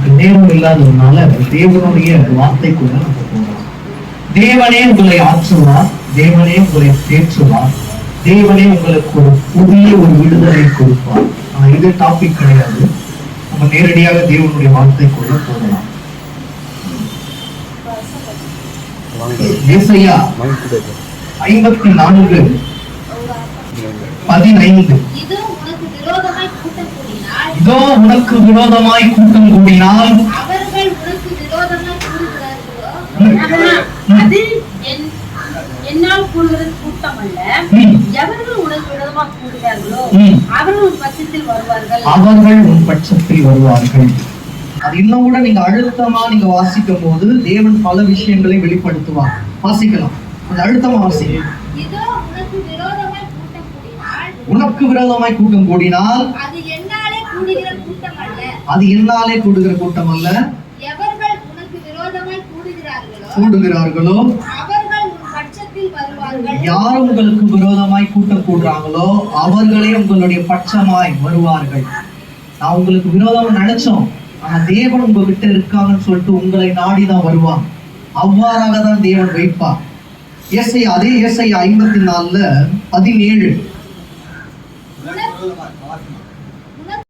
நமக்கு நேரம் இல்லாததுனால தேவனுடைய வார்த்தைக்குள்ள நம்ம போகலாம். தேவனே உங்களை ஆற்றுவார், தேவனே உங்களை தேற்றுவார், தேவனே உங்களுக்கு ஒரு புதிய ஒரு விடுதலை கொடுப்பார். ஆனா இது டாபிக் கிடையாது. நம்ம நேரடியாக தேவனுடைய வார்த்தைக்குள்ள போகலாம். ஏசாயா 54:15 இதோ உனக்கு விரோதமாய் கூட்டம் கூடினால் அவர்கள் உனக்கு விரோதமாய் கூடுகிறார்களோ அது என்னால் கூடுகிற கூட்டம் அல்ல. எவர்கள் உனக்கு விரோதமாக கூடுகிறார்களோ அவர்கள் உன் பட்சத்தில் வருவார்கள். அது இன்னும் கூட நீங்க அழுத்தமா நீங்க வாசிக்கும் போது தேவன் பல விஷயங்களை வெளிப்படுத்துவார். வாசிக்கலாம், கொஞ்சம் அழுத்தமா வாசிங்க. இதோ உனக்கு விரோதமாய் கூட்டம் கூடினால் உனக்கு விரோதமாய் கூட்டம் கூடினால் அது என்னாலே கூடுகிற கூட்டம் அல்ல. அது என்னாலே கூடுகிற கூட்டம் அல்ல. எவர்கள் உனக்கு விரோதமாய் கூடுகிறார்களோ அவர்கள் உன் பட்சத்தில் வருவார்கள். யார் உங்களுக்கு விரோதமாய் கூட்டம் கூடுறாங்களோ அவர்களே உங்களுடைய பட்சமாய் வருவார்கள். நான் உங்களுக்கு விரோதமா நினைச்சோம், ஆனா தேவன் உங்ககிட்ட இருக்காங்கன்னு சொல்லிட்டு உங்களை நாடிதான் வருவாங்க. அவ்வாறாக தான் தேவன் வைப்பார். ஏசாயா, அதே ஏசாயா 54:17